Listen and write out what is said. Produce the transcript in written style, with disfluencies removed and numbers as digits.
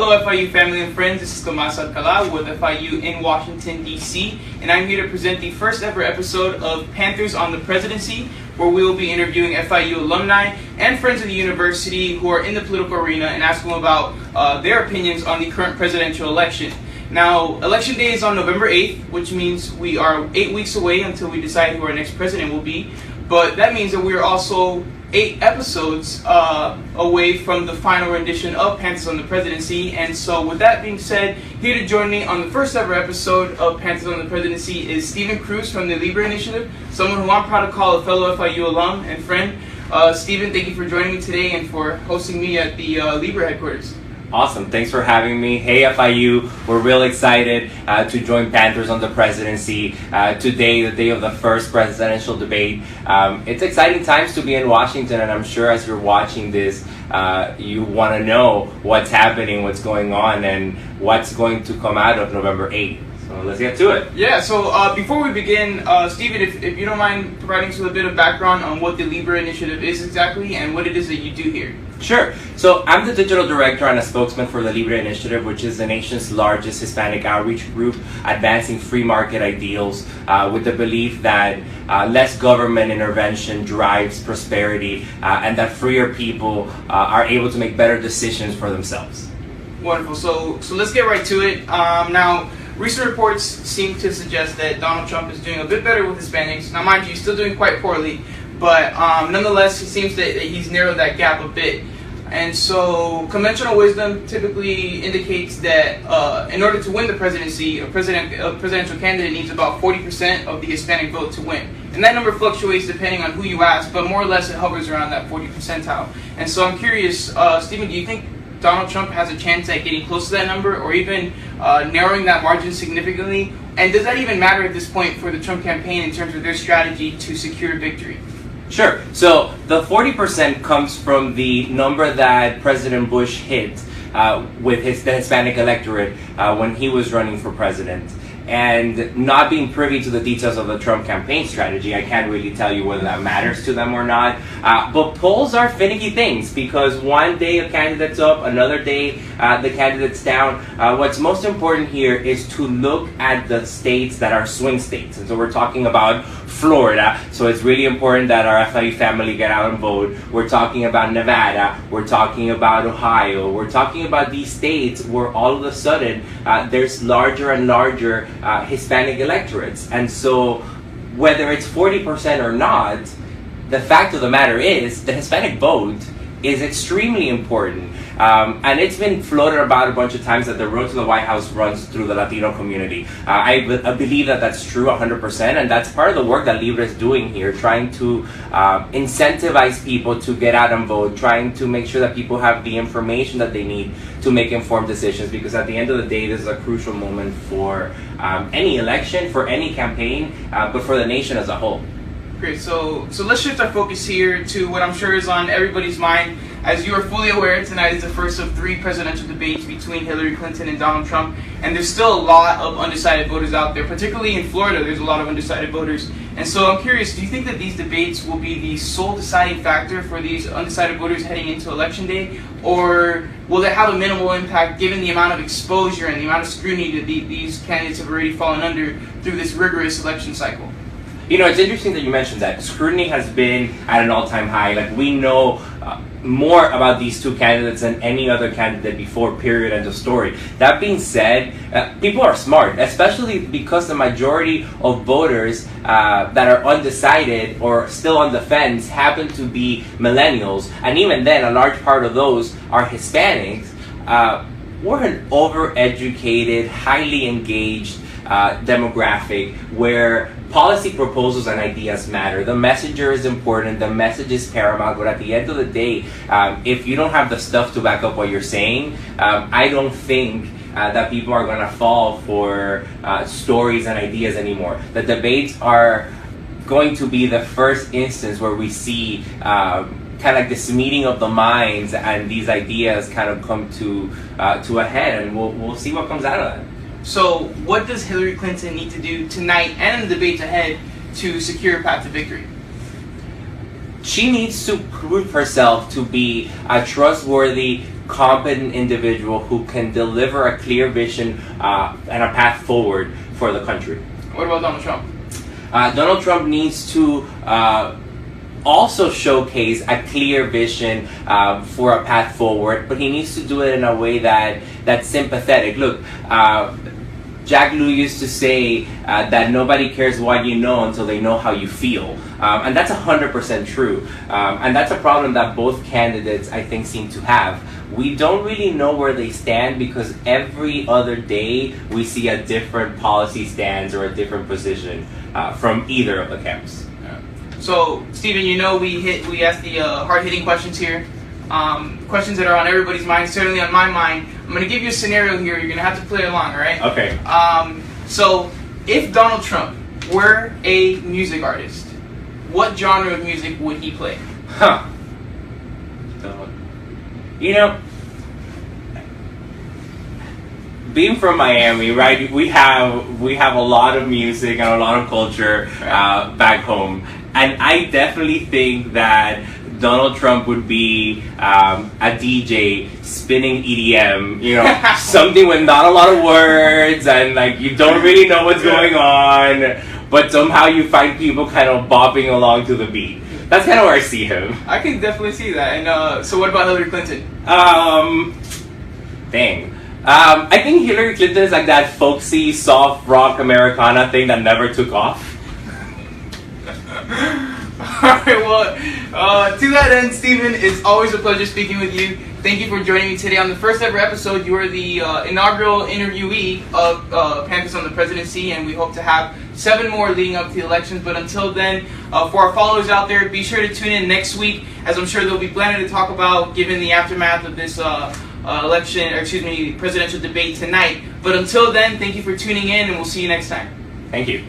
Hello FIU family and friends, this is Tomas Alcala with FIU in Washington, D.C. and I'm here to present the first ever episode of Panthers on the Presidency, where we will be interviewing FIU alumni and friends of the university who are in the political arena and asking them about their opinions on the current presidential election. Now, Election Day is on November 8th, which means we are 8 weeks away until we decide who our next president will be, but that means that we are also 8 episodes away from the final rendition of Panthers on the Presidency. And so with that being said, here to join me on the first ever episode of Panthers on the Presidency is Steven Cruz from the LIBRE Initiative, someone who I'm proud to call a fellow FIU alum and friend. Steven, thank you for joining me today and for hosting me at the LIBRE headquarters. Awesome. Thanks for having me. Hey, FIU. We're real excited to join Panthers on the Presidency today, the day of the first presidential debate. It's exciting times to be in Washington, and I'm sure as you're watching this, you want to know what's happening, what's going on, and what's going to come out of November 8th. So let's get to it. Yeah, so before we begin, Steven, if you don't mind providing us with a bit of background on what the LIBRE Initiative is exactly and what it is that you do here. Sure. So I'm the digital director and a spokesman for the LIBRE Initiative, which is the nation's largest Hispanic outreach group advancing free market ideals with the belief that less government intervention drives prosperity and that freer people are able to make better decisions for themselves. Wonderful. So let's get right to it. Now, recent reports seem to suggest that Donald Trump is doing a bit better with Hispanics. Now, mind you, he's still doing quite poorly, but nonetheless, it seems that he's narrowed that gap a bit. And so conventional wisdom typically indicates that in order to win the presidency, a presidential candidate needs about 40% of the Hispanic vote to win. And that number fluctuates depending on who you ask, but more or less it hovers around that 40 percentile. And so I'm curious, Steven, do you think Donald Trump has a chance at getting close to that number or even narrowing that margin significantly? And does that even matter at this point for the Trump campaign in terms of their strategy to secure victory? Sure. So the 40% comes from the number that President Bush hit with the Hispanic electorate when he was running for president. And not being privy to the details of the Trump campaign strategy, I can't really tell you whether that matters to them or not. But polls are finicky things because one day a candidate's up, another day the candidate's down. What's most important here is to look at the states that are swing states. And so we're talking about Florida, so it's really important that our FIU family get out and vote. We're talking about Nevada, we're talking about Ohio, we're talking about these states where all of a sudden there's larger and larger Hispanic electorates. And so whether it's 40% or not, the fact of the matter is the Hispanic vote is extremely important. And it's been floated about a bunch of times that the road to the White House runs through the Latino community. I believe that that's true 100%, and that's part of the work that LIBRE is doing here, trying to incentivize people to get out and vote, trying to make sure that people have the information that they need to make informed decisions, because at the end of the day, this is a crucial moment for any election, for any campaign, but for the nation as a whole. Great, so let's shift our focus here to what I'm sure is on everybody's mind. As you are fully aware, tonight is the first of 3 presidential debates between Hillary Clinton and Donald Trump, and there's still a lot of undecided voters out there, particularly in Florida. There's a lot of undecided voters. And so I'm curious, do you think that these debates will be the sole deciding factor for these undecided voters heading into Election Day, or will they have a minimal impact given the amount of exposure and the amount of scrutiny that these candidates have already fallen under through this rigorous election cycle? You know, it's interesting that you mentioned that. Scrutiny has been at an all-time high. Like, we know more about these two candidates than any other candidate before, period, end of story. That being said, people are smart, especially because the majority of voters that are undecided or still on the fence happen to be millennials. And even then, a large part of those are Hispanics. We're an overeducated, highly engaged demographic where policy proposals and ideas matter. The messenger is important, the message is paramount, but at the end of the day, if you don't have the stuff to back up what you're saying, I don't think that people are going to fall for stories and ideas anymore. The debates are going to be the first instance where we see kind of like this meeting of the minds and these ideas kind of come to a head, and we'll see what comes out of that. So what does Hillary Clinton need to do tonight and in the debates ahead to secure a path to victory? She needs to prove herself to be a trustworthy, competent individual who can deliver a clear vision and a path forward for the country. What about Donald Trump? Donald Trump needs to also showcase a clear vision for a path forward, but he needs to do it in a way that's sympathetic. Look, Jack Lew used to say that nobody cares what you know until they know how you feel. And that's 100% true. And that's a problem that both candidates, I think, seem to have. We don't really know where they stand because every other day we see a different policy stance or a different position from either of the camps. So, Steven, you know we ask the hard-hitting questions here. Questions that are on everybody's mind, certainly on my mind. I'm going to give you a scenario here. You're going to have to play along, all right? Okay. So, if Donald Trump were a music artist, what genre of music would he play? You know, being from Miami, right? We have a lot of music and a lot of culture back home, and I definitely think that Donald Trump would be a DJ spinning EDM, you know, something with not a lot of words and like you don't really know what's going on, but somehow you find people kind of bopping along to the beat. That's kind of where I see him. I can definitely see that. And so what about Hillary Clinton? I think Hillary Clinton is like that folksy, soft rock Americana thing that never took off. Alright, well, to that end, Steven, it's always a pleasure speaking with you. Thank you for joining me today on the first ever episode. You are the inaugural interviewee of Panthers on the Presidency, and we hope to have 7 more leading up to the elections. But until then, for our followers out there, be sure to tune in next week, as I'm sure there'll be plenty to talk about given the aftermath of this presidential debate tonight. But until then, thank you for tuning in, and we'll see you next time. Thank you.